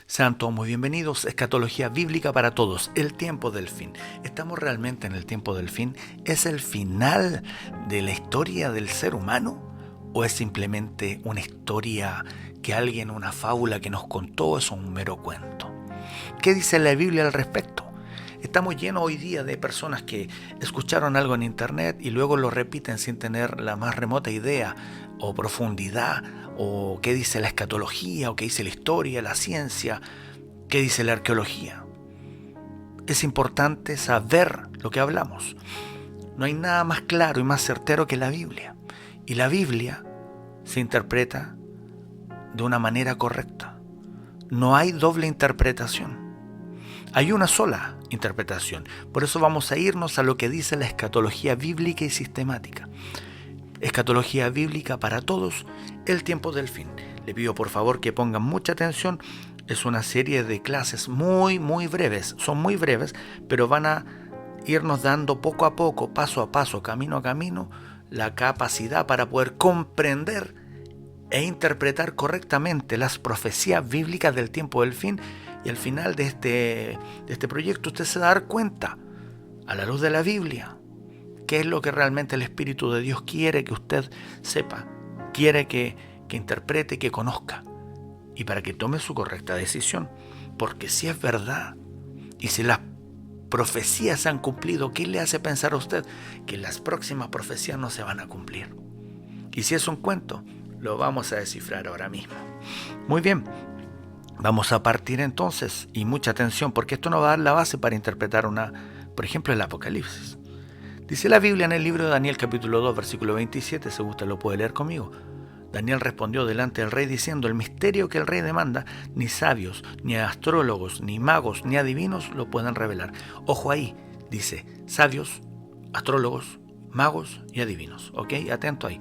Sean todos muy bienvenidos. Escatología bíblica para todos. El tiempo del fin. ¿Estamos realmente en el tiempo del fin? ¿Es el final de la historia del ser humano? ¿O es simplemente una historia que alguien, una fábula que nos contó, es un mero cuento? ¿Qué dice la Biblia al respecto? Estamos llenos hoy día de personas que escucharon algo en internet y luego lo repiten sin tener la más remota idea o profundidad, o qué dice la escatología, o qué dice la historia, la ciencia, qué dice la arqueología. Es importante saber lo que hablamos. No hay nada más claro y más certero que la Biblia. Y la Biblia se interpreta de una manera correcta. No hay doble interpretación. Hay una sola interpretación. Por eso vamos a irnos a lo que dice la escatología bíblica y sistemática. Escatología bíblica para todos, el tiempo del fin. Le pido por favor que pongan mucha atención. Es una serie de clases muy breves. Son muy breves, pero van a irnos dando poco a poco, paso a paso, camino a camino, la capacidad para poder comprender e interpretar correctamente las profecías bíblicas del tiempo del fin. Y al final de este proyecto usted se va a dar cuenta, a la luz de la Biblia, qué es lo que realmente el Espíritu de Dios quiere que usted sepa, quiere que interprete, que conozca, y para que tome su correcta decisión. Porque si es verdad, y si las profecías se han cumplido, ¿qué le hace pensar a usted que las próximas profecías no se van a cumplir? Y si es un cuento, lo vamos a descifrar ahora mismo. Muy bien. Vamos a partir entonces, y mucha atención, porque esto nos va a dar la base para interpretar por ejemplo, el Apocalipsis. Dice la Biblia en el libro de Daniel capítulo 2, versículo 27, si usted lo puede leer conmigo. Daniel respondió delante del rey diciendo: el misterio que el rey demanda, ni sabios, ni astrólogos, ni magos, ni adivinos lo pueden revelar. Ojo ahí, dice sabios, astrólogos, magos y adivinos. ¿Ok? Atento ahí.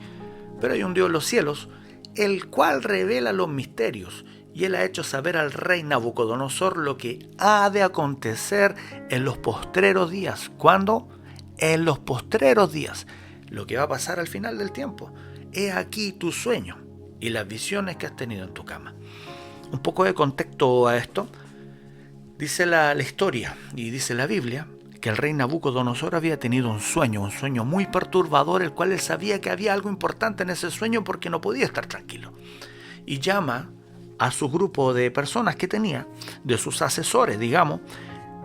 Pero hay un Dios en los cielos, el cual revela los misterios. Y él ha hecho saber al rey Nabucodonosor lo que ha de acontecer en los postreros días. ¿Cuándo? En los postreros días. Lo que va a pasar al final del tiempo. He aquí tu sueño y las visiones que has tenido en tu cama. Un poco de contexto a esto. Dice la historia y dice la Biblia que el rey Nabucodonosor había tenido un sueño muy perturbador, el cual él sabía que había algo importante en ese sueño porque no podía estar tranquilo. Y llama a su grupo de personas que tenía, de sus asesores, digamos.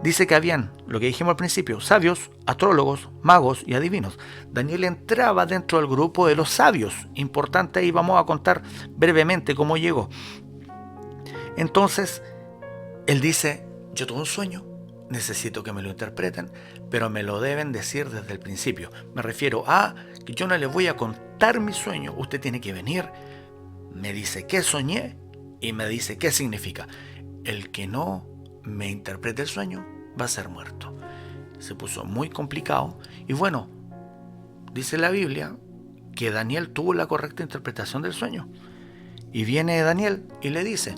Dice que habían, lo que dijimos al principio, sabios, astrólogos, magos y adivinos. Daniel entraba dentro del grupo de los sabios. Importante, ahí vamos a contar brevemente cómo llegó. Entonces, él dice: yo tuve un sueño, necesito que me lo interpreten, pero me lo deben decir desde el principio. Me refiero a que yo no les voy a contar mi sueño, usted tiene que venir, me dice qué soñé, y me dice qué significa. El que no me interprete el sueño va a ser muerto. Se puso muy complicado. Y bueno, dice la Biblia que Daniel tuvo la correcta interpretación del sueño. Y viene Daniel y le dice: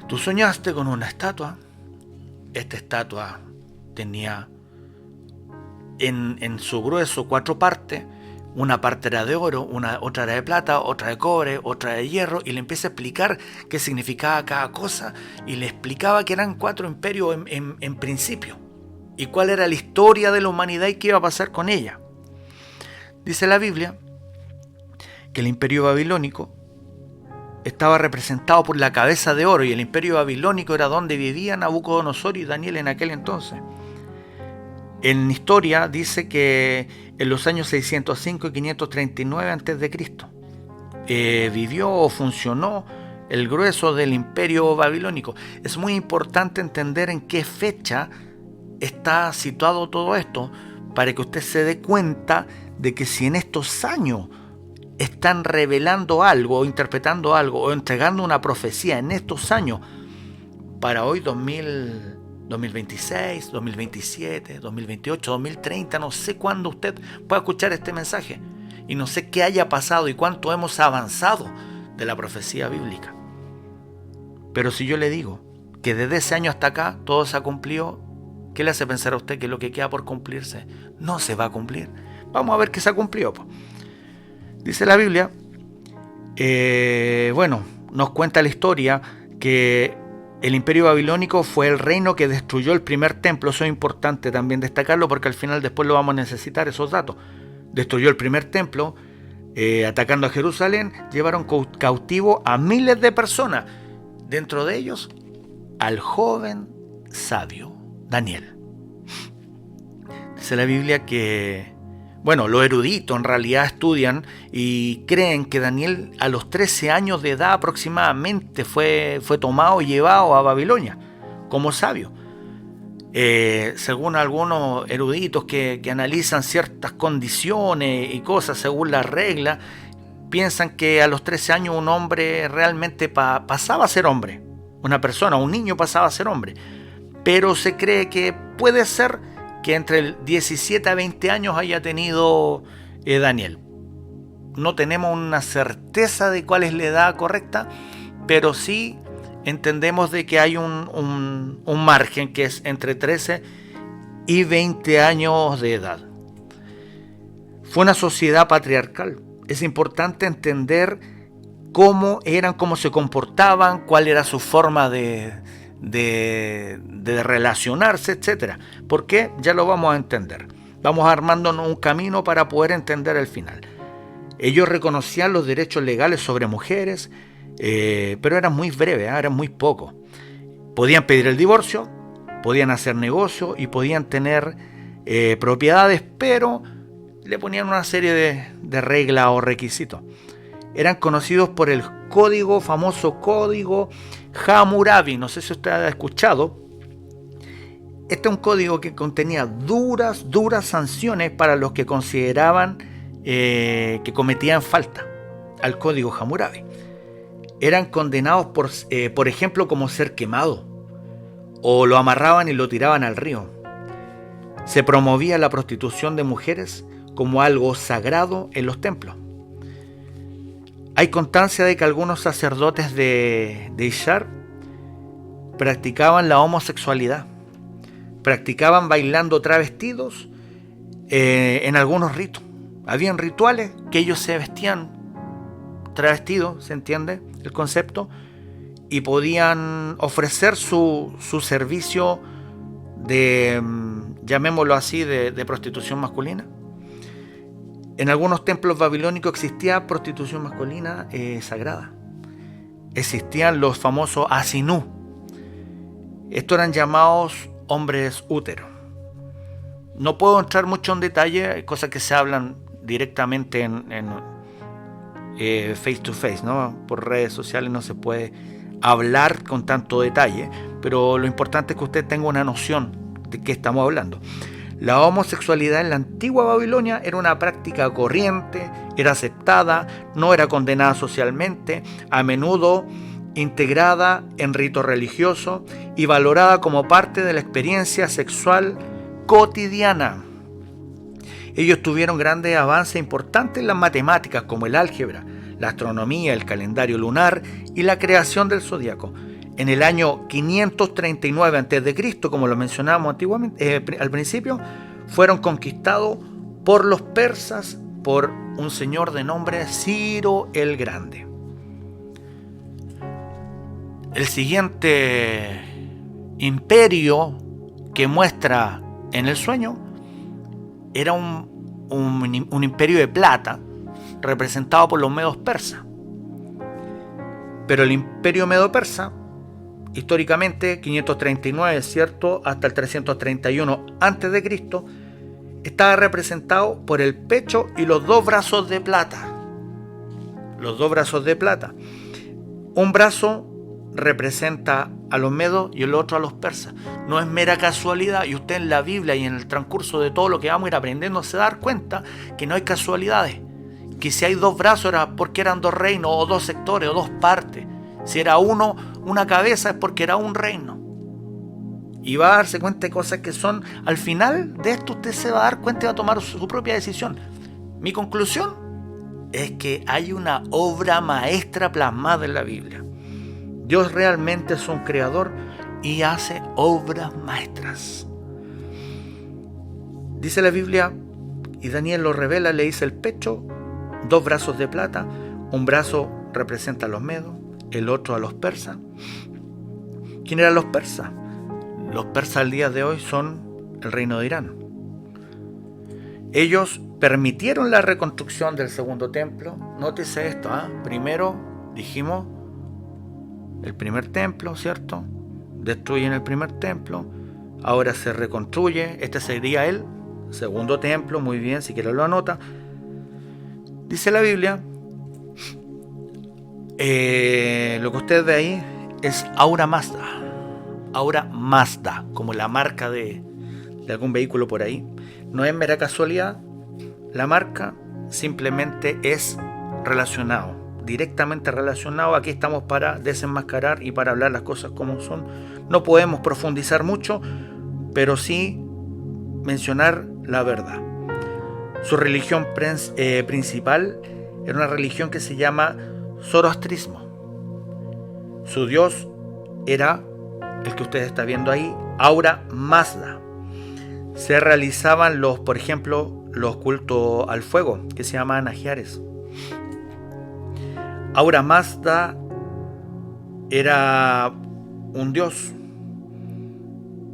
tú soñaste con una estatua. Esta estatua tenía en su grueso 4 partes. Una parte era de oro, otra era de plata, otra de cobre, otra de hierro, y le empieza a explicar qué significaba cada cosa, y le explicaba que eran 4 imperios en principio, y cuál era la historia de la humanidad y qué iba a pasar con ella. Dice la Biblia que el imperio babilónico estaba representado por la cabeza de oro, y el imperio babilónico era donde vivían Nabucodonosor y Daniel en aquel entonces. En historia dice que en los años 605 y 539 a.C. Vivió o funcionó el grueso del imperio babilónico. Es muy importante entender en qué fecha está situado todo esto, para que usted se dé cuenta de que si en estos años están revelando algo, o interpretando algo, o entregando una profecía en estos años, para hoy 2026, 2027, 2028, 2030, no sé cuándo usted pueda escuchar este mensaje, y no sé qué haya pasado y cuánto hemos avanzado de la profecía bíblica. Pero si yo le digo que desde ese año hasta acá todo se ha cumplido, ¿qué le hace pensar a usted que lo que queda por cumplirse no se va a cumplir? Vamos a ver qué se ha cumplido. Dice la Biblia, nos cuenta la historia que el imperio babilónico fue el reino que destruyó el primer templo. Eso es importante también destacarlo, porque al final después lo vamos a necesitar, esos datos. Destruyó el primer templo, atacando a Jerusalén, llevaron cautivo a miles de personas, dentro de ellos al joven sabio Daniel. Dice la Biblia que, los eruditos en realidad estudian y creen que Daniel a los 13 años de edad aproximadamente fue tomado y llevado a Babilonia como sabio. Según algunos eruditos que analizan ciertas condiciones y cosas según las reglas, piensan que a los 13 años un hombre realmente pasaba a ser hombre. Una persona, un niño pasaba a ser hombre. Pero se cree que puede ser que entre el 17 a 20 años haya tenido Daniel. No tenemos una certeza de cuál es la edad correcta, pero sí entendemos de que hay un margen que es entre 13 y 20 años de edad. Fue una sociedad patriarcal. Es importante entender cómo eran, cómo se comportaban, cuál era su forma de relacionarse, etcétera. ¿Por qué? Ya lo vamos a entender. Vamos armándonos un camino para poder entender el final. Ellos reconocían los derechos legales sobre mujeres, pero eran muy breves, eran muy pocos. Podían pedir el divorcio, podían hacer negocio y podían tener propiedades, pero le ponían una serie de reglas o requisitos. Eran conocidos por el famoso código Hammurabi. No sé si usted ha escuchado. Este es un código que contenía duras sanciones para los que consideraban que cometían falta al código Hammurabi. Eran condenados por ejemplo, como ser quemado, o lo amarraban y lo tiraban al río. Se promovía la prostitución de mujeres como algo sagrado en los templos. Hay constancia de que algunos sacerdotes de Ishtar practicaban la homosexualidad, practicaban bailando travestidos en algunos ritos. Habían rituales que ellos se vestían travestidos, ¿se entiende el concepto? Y podían ofrecer su servicio de, llamémoslo así, de prostitución masculina. En algunos templos babilónicos existía prostitución masculina sagrada. Existían los famosos asinú. Estos eran llamados hombres úteros. No puedo entrar mucho en detalle, hay cosas que se hablan directamente en face to face, ¿no? Por redes sociales no se puede hablar con tanto detalle, pero lo importante es que usted tenga una noción de qué estamos hablando. La homosexualidad en la antigua Babilonia era una práctica corriente, era aceptada, no era condenada socialmente, a menudo integrada en ritos religiosos y valorada como parte de la experiencia sexual cotidiana. Ellos tuvieron grandes avances importantes en las matemáticas, como el álgebra, la astronomía, el calendario lunar y la creación del zodiaco. En el año 539 a.C., como lo mencionábamos antiguamente, al principio, fueron conquistados por los persas por un señor de nombre Ciro el Grande. El siguiente imperio que muestra en el sueño era un imperio de plata representado por los medos persas. Pero el imperio medo-persa, históricamente 539, ¿cierto?, hasta el 331 a.C., estaba representado por el pecho y los dos brazos de plata. Los dos brazos de plata. Un brazo representa a los medos y el otro a los persas. No es mera casualidad, y usted en la Biblia y en el transcurso de todo lo que vamos a ir aprendiendo se da cuenta que no hay casualidades, que si hay dos brazos era porque eran dos reinos o dos sectores o dos partes. Si era uno, una cabeza, es porque era un reino. Y va a darse cuenta de cosas que son, al final de esto usted se va a dar cuenta y va a tomar su propia decisión. Mi conclusión es que hay una obra maestra plasmada en la Biblia. Dios realmente es un creador y hace obras maestras. Dice la Biblia, y Daniel lo revela, le dice el pecho, dos brazos de plata, un brazo representa a los medos, el otro a los persas. ¿Quién eran los persas? Los persas al día de hoy son el reino de Irán. Ellos permitieron la reconstrucción del segundo templo. Nótese esto, primero dijimos el primer templo, ¿cierto? Destruyen el primer templo, ahora se reconstruye, este sería el segundo templo, muy bien, si quiere lo anota. Dice la Biblia, lo que usted ve ahí es Ahura Mazda. Ahora Mazda, como la marca de algún vehículo por ahí. No es mera casualidad, la marca simplemente es relacionado, directamente relacionado. Aquí estamos para desenmascarar y para hablar las cosas como son. No podemos profundizar mucho, pero sí mencionar la verdad. Su religión principal era una religión que se llama zoroastrismo. Su dios era el que usted está viendo ahí, Ahura Mazda. Se realizaban por ejemplo, los cultos al fuego, que se llaman ajiares. Ahura Mazda era un dios.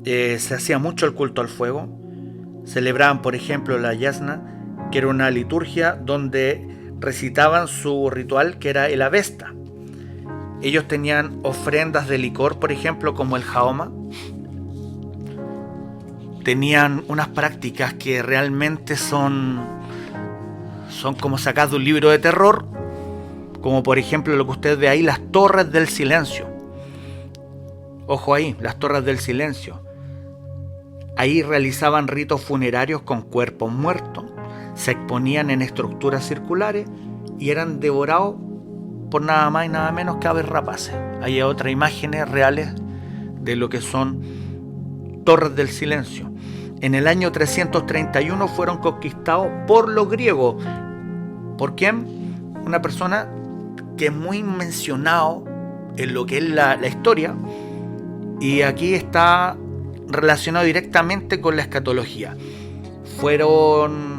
Se hacía mucho el culto al fuego. Celebraban, por ejemplo, la Yasna, que era una liturgia donde recitaban su ritual, que era el Avesta. Ellos tenían ofrendas de licor, por ejemplo, como el Jahoma. Tenían unas prácticas que realmente son como sacadas de un libro de terror, como por ejemplo lo que usted ve ahí, las torres del silencio. Ojo ahí, las torres del silencio. Ahí realizaban ritos funerarios con cuerpos muertos, se exponían en estructuras circulares y eran devorados por nada más y nada menos que aves rapaces. Hay otras imágenes reales de lo que son torres del silencio. En el año 331 fueron conquistados por los griegos. ¿Por quién? Una persona que es muy mencionado en lo que es la historia, y aquí está relacionado directamente con la escatología. Fueron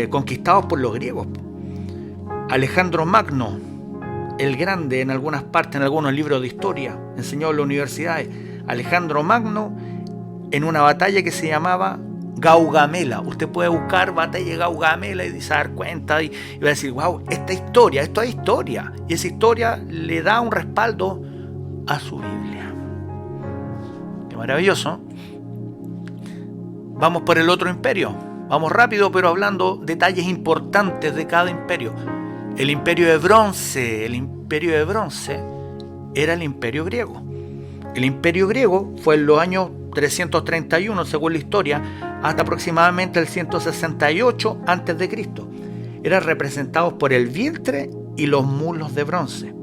conquistados por los griegos. Alejandro Magno, el Grande, en algunas partes, en algunos libros de historia, enseñó en las universidades. Alejandro Magno, en una batalla que se llamaba Gaugamela. Usted puede buscar batalla de Gaugamela y se dar cuenta y va a decir, wow, esto es historia. Y esa historia le da un respaldo a su Biblia. Qué maravilloso. Vamos por el otro imperio. Vamos rápido, pero hablando detalles importantes de cada imperio. El imperio de bronce era el imperio griego. El imperio griego fue en los años 331, según la historia, hasta aproximadamente el 168 a.C. Eran representados por el vientre y los muslos de bronce.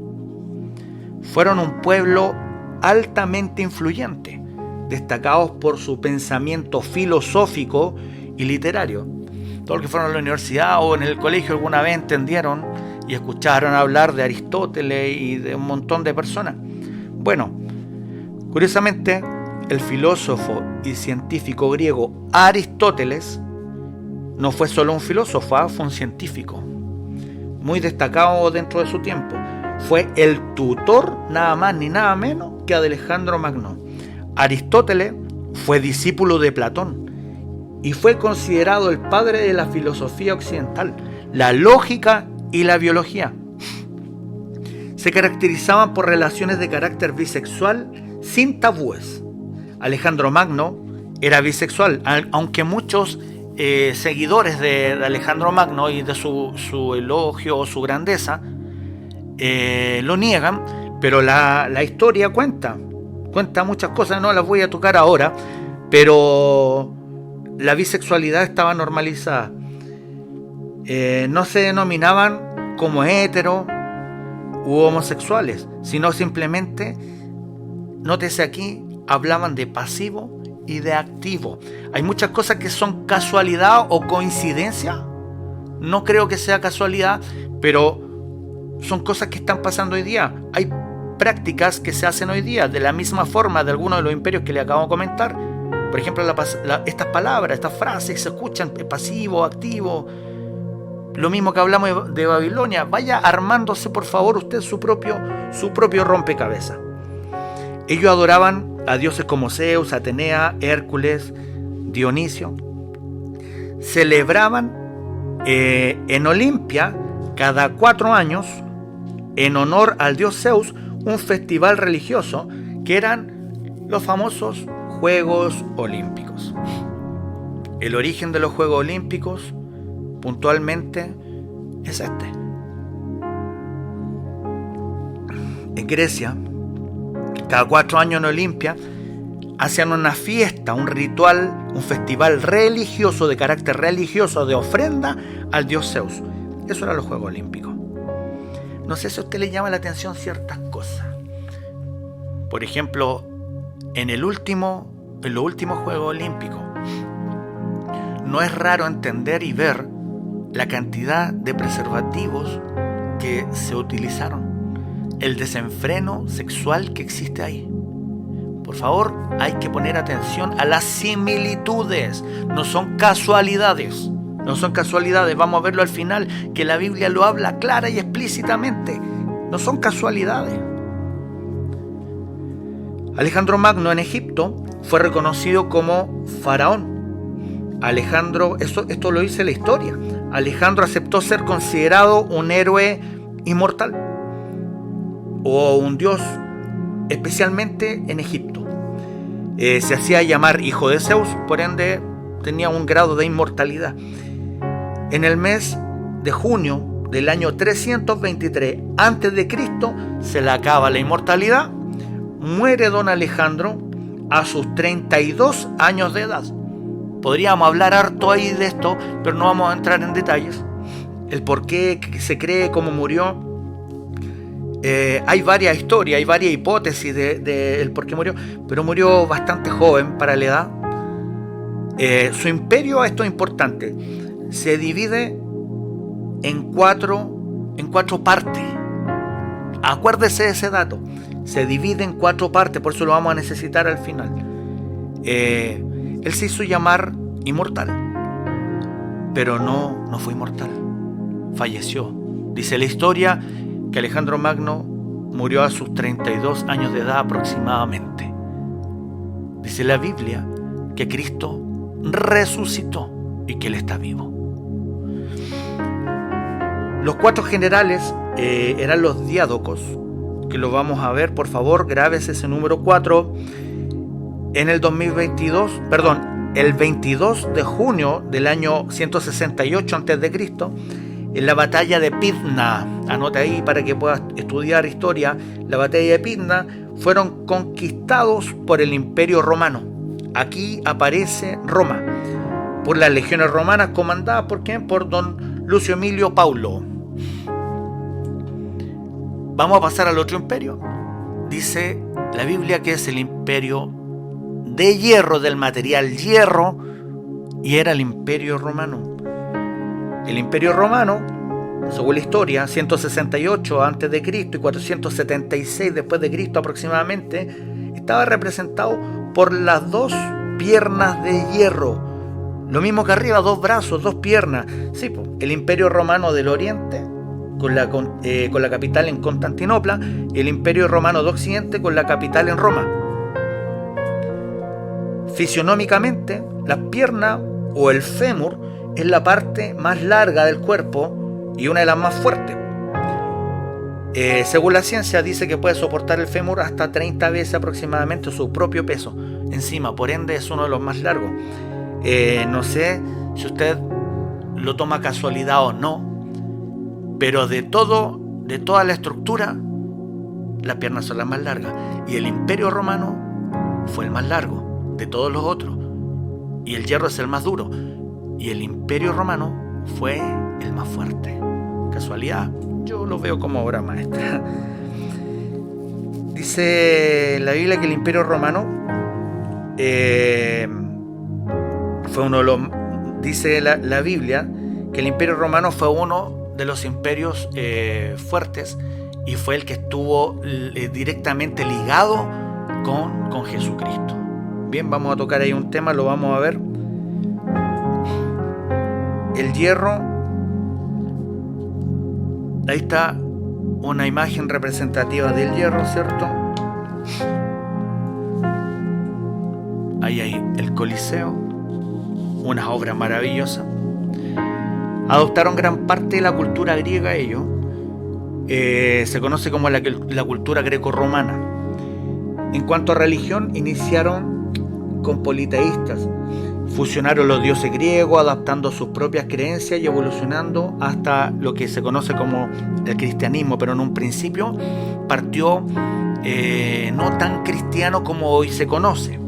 Fueron un pueblo altamente influyente, destacados por su pensamiento filosófico y literario. Todos los que fueron a la universidad o en el colegio alguna vez entendieron y escucharon hablar de Aristóteles y de un montón de personas. Bueno, curiosamente, el filósofo y científico griego Aristóteles no fue solo un filósofo, fue un científico muy destacado dentro de su tiempo. Fue el tutor, nada más ni nada menos, que de Alejandro Magno. Aristóteles fue discípulo de Platón y fue considerado el padre de la filosofía occidental, la lógica y la biología. Se caracterizaban por relaciones de carácter bisexual sin tabúes. Alejandro Magno era bisexual, aunque muchos seguidores de Alejandro Magno y de su elogio o su grandeza lo niegan, pero la historia cuenta muchas cosas, no las voy a tocar ahora, pero la bisexualidad estaba normalizada. No se denominaban como hetero u homosexuales, sino simplemente, nótese aquí, hablaban de pasivo y de activo. Hay muchas cosas que son casualidad o coincidencia. No creo que sea casualidad, pero son cosas que están pasando hoy día. Hay prácticas que se hacen hoy día de la misma forma de algunos de los imperios que le acabo de comentar. Por ejemplo, estas palabras, estas frases se escuchan pasivo, activo. Lo mismo que hablamos de Babilonia. Vaya armándose, por favor, usted su propio rompecabezas. Ellos adoraban a dioses como Zeus, Atenea, Hércules, Dionisio. Celebraban en Olimpia cada 4 años, en honor al dios Zeus, un festival religioso que eran los famosos Juegos Olímpicos. El origen de los Juegos Olímpicos, puntualmente, es este. En Grecia, cada 4 años en Olimpia, hacían una fiesta, un ritual, un festival religioso, de carácter religioso, de ofrenda al dios Zeus. Eso eran los Juegos Olímpicos. No sé si a usted le llama la atención ciertas cosas. Por ejemplo, en los últimos Juegos Olímpicos, no es raro entender y ver la cantidad de preservativos que se utilizaron, el desenfreno sexual que existe ahí. Por favor, hay que poner atención a las similitudes, no son casualidades. No son casualidades, vamos a verlo al final, que la Biblia lo habla clara y explícitamente. No son casualidades. Alejandro Magno en Egipto fue reconocido como faraón. Alejandro, esto lo dice la historia. Alejandro aceptó ser considerado un héroe inmortal o un dios, especialmente en Egipto. Se hacía llamar hijo de Zeus, por ende tenía un grado de inmortalidad. En el mes de junio del año 323 a.C. se le acaba la inmortalidad. Muere don Alejandro a sus 32 años de edad. Podríamos hablar harto ahí de esto, pero no vamos a entrar en detalles. El por qué se cree, cómo murió. Hay varias historias, hay varias hipótesis de el por qué murió, pero murió bastante joven para la edad. Su imperio, esto es importante, se divide en cuatro partes. Acuérdese de ese dato. Se divide en 4 partes, por eso lo vamos a necesitar al final. Él se hizo llamar inmortal, pero no fue inmortal. Falleció. Dice la historia que Alejandro Magno murió a sus 32 años de edad aproximadamente. Dice la Biblia que Cristo resucitó y que Él está vivo. Los 4 generales eran los diádocos, que lo vamos a ver, por favor, grábese ese número 4. En el 22 de junio del año 168 a.C., en la batalla de Pydna, anota ahí para que puedas estudiar historia, la batalla de Pydna, fueron conquistados por el Imperio Romano. Aquí aparece Roma, por las legiones romanas comandadas ¿por quién? Por don Lucio Emilio Paulo. Vamos a pasar al otro imperio. Dice la Biblia que es el imperio de hierro, del material hierro, y era el imperio romano. El imperio romano, según la historia, 168 a.C. y 476 después de Cristo aproximadamente, estaba representado por las 2 piernas de hierro. Lo mismo que arriba, 2 brazos, 2 piernas. Sí, el imperio romano del oriente, con la capital en Constantinopla, el imperio romano de occidente con la capital en Roma. Fisionómicamente, las piernas o el fémur es la parte más larga del cuerpo y una de las más fuertes. Según la ciencia, dice que puede soportar el fémur hasta 30 veces aproximadamente su propio peso encima, por ende es uno de los más largos. No sé si usted lo toma casualidad o no, pero de toda la estructura, las piernas son las más largas. Y el Imperio Romano fue el más largo de todos los otros. Y el hierro es el más duro. Y el Imperio Romano fue el más fuerte. ¿Casualidad? Yo lo veo como obra maestra. Dice la Biblia que el Imperio Romano fue uno de los... Dice la Biblia que el Imperio Romano fue uno de los imperios fuertes y fue el que estuvo directamente ligado con Jesucristo. Bien, vamos a tocar ahí un tema, lo vamos a ver. El hierro, ahí está una imagen representativa del hierro, ¿cierto? Ahí hay el Coliseo, unas obras maravillosas. Adoptaron gran parte de la cultura griega ellos. Se conoce como la cultura greco-romana. En cuanto a religión, iniciaron con politeístas. Fusionaron los dioses griegos, adaptando sus propias creencias y evolucionando hasta lo que se conoce como el cristianismo, pero en un principio partió no tan cristiano como hoy se conoce.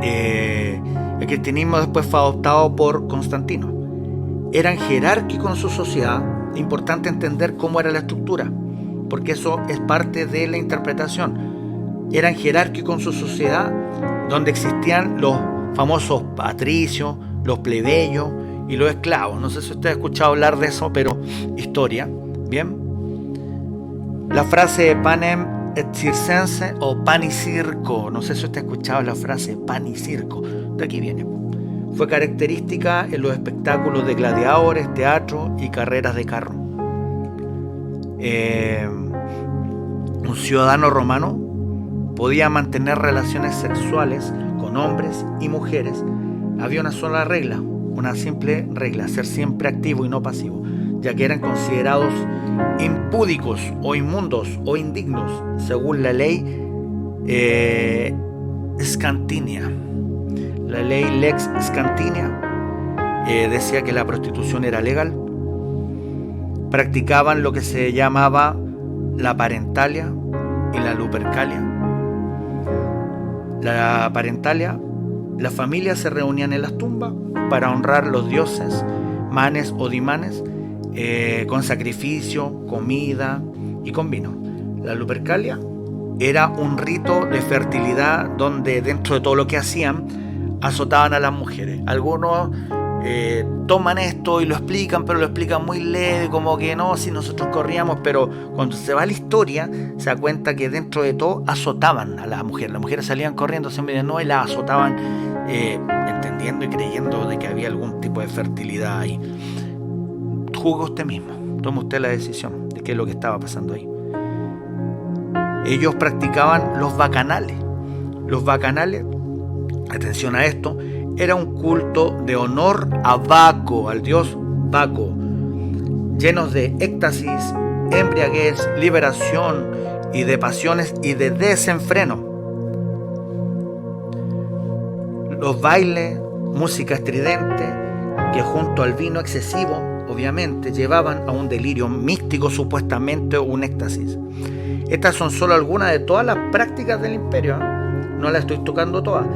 El cristianismo después fue adoptado por Constantino. Eran jerárquicos en su sociedad. Importante entender cómo era la estructura, porque eso es parte de la interpretación. Eran jerárquicos en su sociedad, donde existían los famosos patricios, los plebeyos y los esclavos. No sé si usted ha escuchado hablar de eso, pero historia. Bien. La frase panem et circense o pan y circo. No sé si usted ha escuchado la frase pan y circo. De aquí viene. Fue característica en los espectáculos de gladiadores, teatro y carreras de carro. Un ciudadano romano podía mantener relaciones sexuales con hombres y mujeres. Había una sola regla, una simple regla: ser siempre activo y no pasivo, ya que eran considerados impúdicos o inmundos o indignos, según la ley Scantinia. La ley Lex Scantinia decía que la prostitución era legal. Practicaban lo que se llamaba la parentalia y la lupercalia. La parentalia, las familias se reunían en las tumbas para honrar los dioses, manes o dimanes, con sacrificio, comida y con vino. La lupercalia era un rito de fertilidad donde dentro de todo lo que hacían azotaban a las mujeres. Algunos toman esto y lo explican, pero lo explican muy leve, como que no, si nosotros corríamos, pero cuando se va a la historia se da cuenta que dentro de todo azotaban a las mujeres salían corriendo siempre de no y las azotaban, entendiendo y creyendo de que había algún tipo de fertilidad ahí. Juzgue usted mismo, tome usted la decisión de qué es lo que estaba pasando ahí. Ellos practicaban los bacanales. Los bacanales, atención a esto, era un culto de honor a Baco, al dios Baco, llenos de éxtasis, embriaguez, liberación y de pasiones y de desenfreno. Los bailes, música estridente, que junto al vino excesivo, obviamente, llevaban a un delirio místico, supuestamente un éxtasis. Estas son solo algunas de todas las prácticas del imperio, no las estoy tocando todas.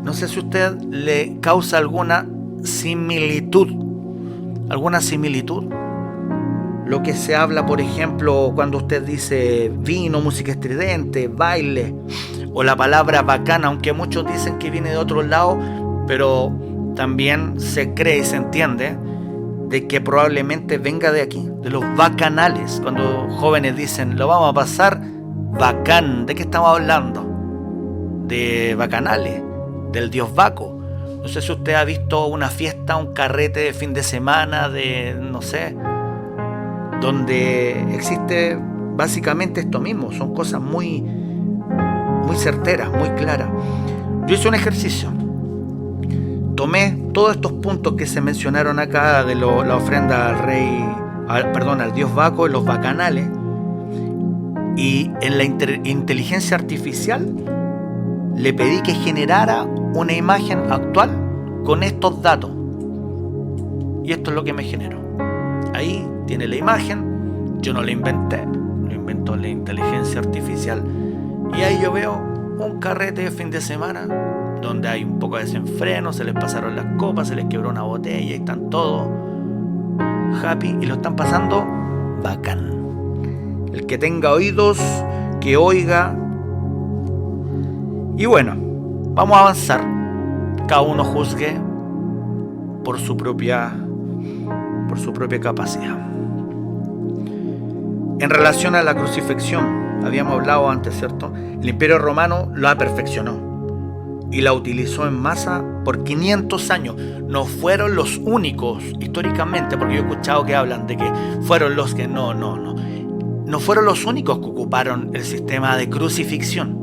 No sé si a usted le causa alguna similitud. Lo que se habla, por ejemplo, cuando usted dice vino, música estridente, baile, o la palabra bacana, aunque muchos dicen que viene de otro lado, pero también se cree y se entiende de que probablemente venga de aquí, de los bacanales. Cuando jóvenes dicen, lo vamos a pasar bacán, ¿de qué estamos hablando? De bacanales, del dios Baco. No sé si usted ha visto una fiesta, un carrete de fin de semana, no sé, donde existe básicamente esto mismo. Son cosas muy certeras, muy claras. Yo hice un ejercicio. Tomé todos estos puntos que se mencionaron acá de la ofrenda al rey al dios Baco en los bacanales, y en la inteligencia artificial le pedí que generara una imagen actual con estos datos. Y esto es lo que me generó. Ahí tiene la imagen, yo no la inventé, lo inventó la inteligencia artificial. Y ahí yo veo un carrete de fin de semana donde hay un poco de desenfreno, se les pasaron las copas, se les quebró una botella y están todos happy y lo están pasando bacán. El que tenga oídos, que oiga. Y bueno, vamos a avanzar. Cada uno juzgue por su propia capacidad. En relación a la crucifixión, habíamos hablado antes, ¿cierto? El Imperio Romano la perfeccionó y la utilizó en masa por 500 años. No fueron los únicos históricamente, porque yo he escuchado que hablan de que fueron los que no fueron los únicos que ocuparon el sistema de crucifixión.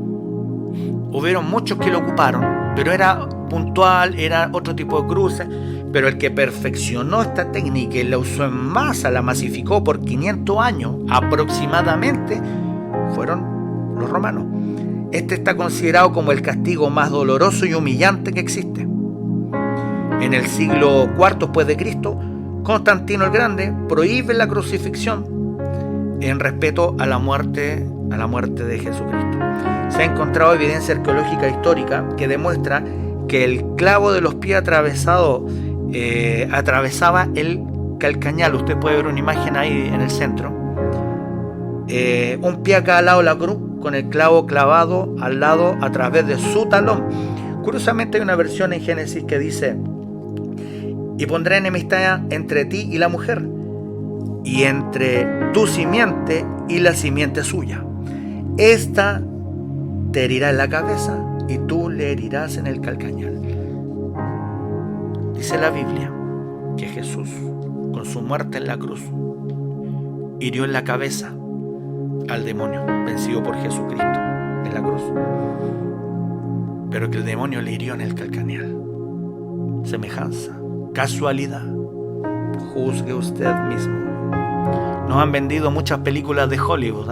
Hubieron muchos que lo ocuparon, pero era puntual, era otro tipo de cruces. Pero el que perfeccionó esta técnica y la usó en masa, la masificó por 500 años aproximadamente, fueron los romanos. Este está considerado como el castigo más doloroso y humillante que existe. En el siglo IV después de Cristo, Constantino el Grande prohíbe la crucifixión en respeto a la muerte de Jesucristo. Se ha encontrado evidencia arqueológica histórica que demuestra que el clavo de los pies atravesaba el calcañal. Usted puede ver una imagen ahí en el centro. Un pie a cada lado de la cruz, con el clavo clavado al lado a través de su talón. Curiosamente hay una versión en Génesis que dice: y pondré enemistad entre ti y la mujer, y entre tu simiente y la simiente suya. Esta te herirá en la cabeza y tú le herirás en el calcañal. Dice la Biblia que Jesús, con su muerte en la cruz, hirió en la cabeza al demonio, vencido por Jesucristo en la cruz, pero que el demonio le hirió en el calcañal. Semejanza, casualidad, juzgue usted mismo. Nos han vendido muchas películas de Hollywood,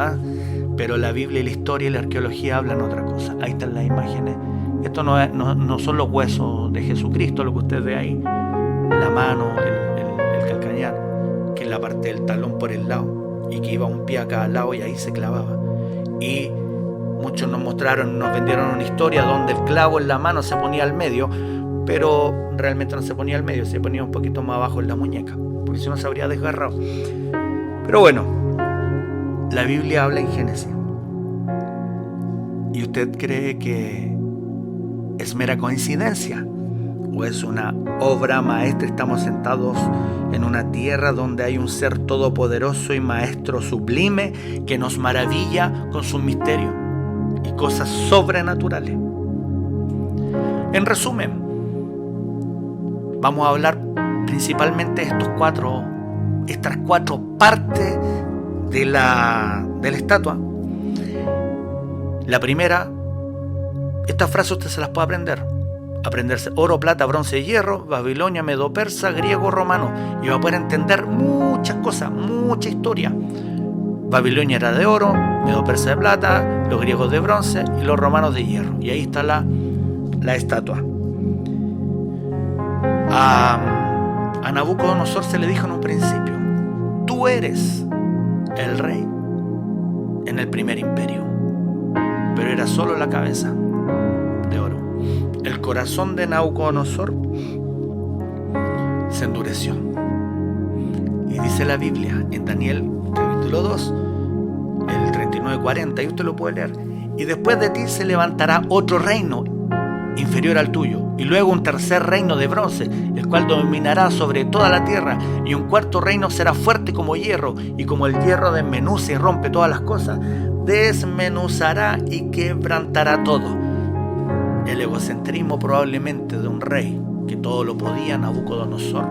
pero la Biblia y la historia y la arqueología hablan otra cosa. Ahí están las imágenes. Esto no son los huesos de Jesucristo, lo que usted ve ahí, la mano, el calcañal, que es la parte del talón por el lado, y que iba un pie a cada lado y ahí se clavaba. Y muchos nos vendieron una historia donde el clavo en la mano se ponía al medio, pero realmente no se ponía al medio, se ponía un poquito más abajo en la muñeca, porque si no se habría desgarrado. Pero bueno, la Biblia habla en Génesis. ¿Y usted cree que es mera coincidencia o es una obra maestra? Estamos sentados en una tierra donde hay un ser todopoderoso y maestro sublime que nos maravilla con sus misterios y cosas sobrenaturales. En resumen, vamos a hablar principalmente de estas cuatro partes de la estatua. La primera, estas frases usted se las puede aprenderse: oro, plata, bronce y hierro, Babilonia, medo persa, griego, romano, y va a poder entender muchas cosas, mucha historia. Babilonia era de oro, medo persa de plata, los griegos de bronce y los romanos de hierro. Y ahí está la estatua. A Nabucodonosor se le dijo en un principio: tú eres el rey en el primer imperio, pero era solo la cabeza de oro. El corazón de Nabucodonosor se endureció. Y dice la Biblia en Daniel capítulo 2, el 39-40, y usted lo puede leer: y después de ti se levantará otro reino inferior al tuyo, y luego un tercer reino de bronce, el cual dominará sobre toda la tierra, y un cuarto reino será fuerte como hierro, y como el hierro desmenuza y rompe todas las cosas, desmenuzará y quebrantará todo. El egocentrismo probablemente de un rey que todo lo podía, Nabucodonosor,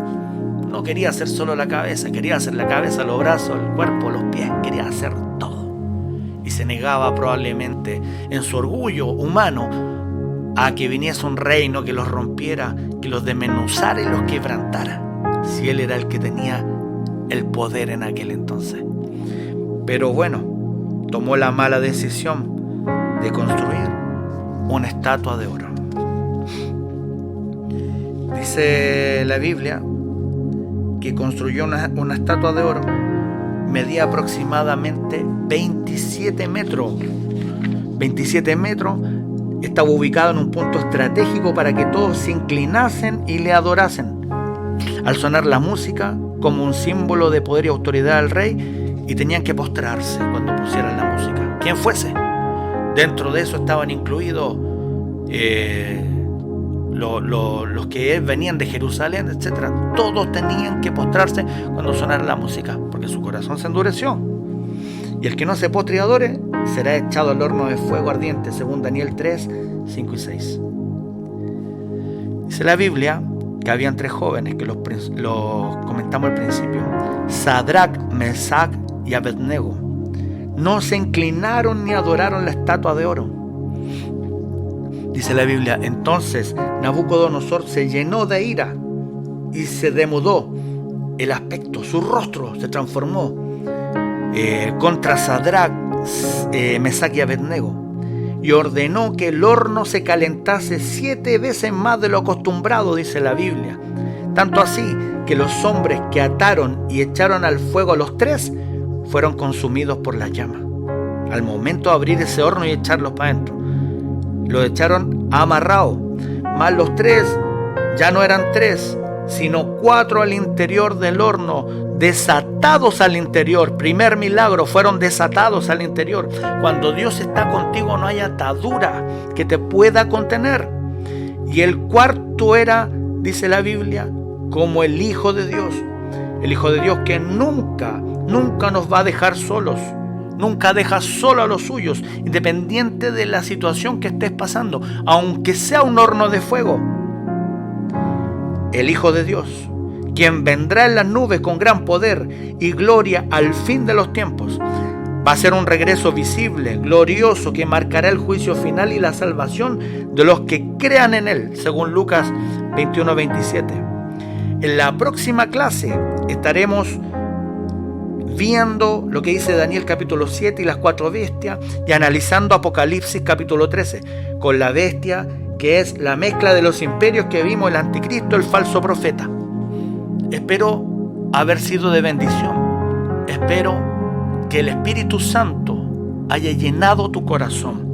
no quería hacer solo la cabeza, quería hacer la cabeza, los brazos, el cuerpo, los pies, quería hacer todo. Y se negaba probablemente en su orgullo humano a que viniese un reino que los rompiera, que los desmenuzara y los quebrantara, si él era el que tenía el poder en aquel entonces. Pero bueno, tomó la mala decisión de construir una estatua de oro. Dice la Biblia que construyó una estatua de oro, medía aproximadamente 27 metros. 27 metros, estaba ubicado en un punto estratégico para que todos se inclinasen y le adorasen. Al sonar la música, como un símbolo de poder y autoridad al rey, y tenían que postrarse cuando pusieran la música, quien fuese. Dentro de eso estaban incluidos los que venían de Jerusalén, etc. Todos tenían que postrarse cuando sonara la música, porque su corazón se endureció. Y el que no se postre y adore será echado al horno de fuego ardiente, según Daniel 3, 5 y 6. Dice la Biblia que habían 3 jóvenes que los comentamos al principio: Sadrac, Mesac y Abednego. No se inclinaron ni adoraron la estatua de oro. Dice la Biblia: entonces Nabucodonosor se llenó de ira y se demudó el aspecto, su rostro se transformó contra Sadrac, Mesac y Abednego, y ordenó que el horno se calentase 7 veces más de lo acostumbrado, dice la Biblia. Tanto así que los hombres que ataron y echaron al fuego a los 3 fueron consumidos por la llama. Al momento de abrir ese horno y echarlos para adentro, los echaron amarrados, más los 3 ya no eran 3, sino 4 al interior del horno, desatados al interior. Primer milagro, fueron desatados al interior. Cuando Dios está contigo no hay atadura que te pueda contener. Y el cuarto era, dice la Biblia, como el Hijo de Dios. El Hijo de Dios que nunca nos va a dejar solos. Nunca deja solo a los suyos, independiente de la situación que estés pasando, aunque sea un horno de fuego. El Hijo de Dios, quien vendrá en las nubes con gran poder y gloria al fin de los tiempos. Va a ser un regreso visible, glorioso, que marcará el juicio final y la salvación de los que crean en Él, según Lucas 21-27. En la próxima clase estaremos viendo lo que dice Daniel capítulo 7 y las 4 bestias, y analizando Apocalipsis capítulo 13, con la bestia que es la mezcla de los imperios que vimos, el anticristo, el falso profeta. Espero haber sido de bendición. Espero que el Espíritu Santo haya llenado tu corazón.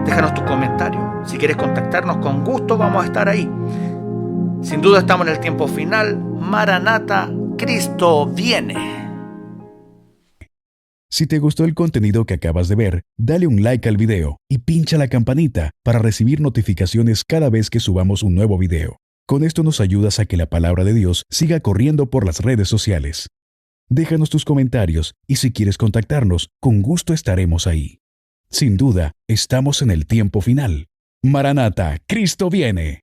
Déjanos tu comentario. Si quieres contactarnos, con gusto vamos a estar ahí. Sin duda estamos en el tiempo final. Maranata, Cristo viene. Si te gustó el contenido que acabas de ver, dale un like al video y pincha la campanita para recibir notificaciones cada vez que subamos un nuevo video. Con esto nos ayudas a que la palabra de Dios siga corriendo por las redes sociales. Déjanos tus comentarios y si quieres contactarnos, con gusto estaremos ahí. Sin duda, estamos en el tiempo final. Maranata, Cristo viene.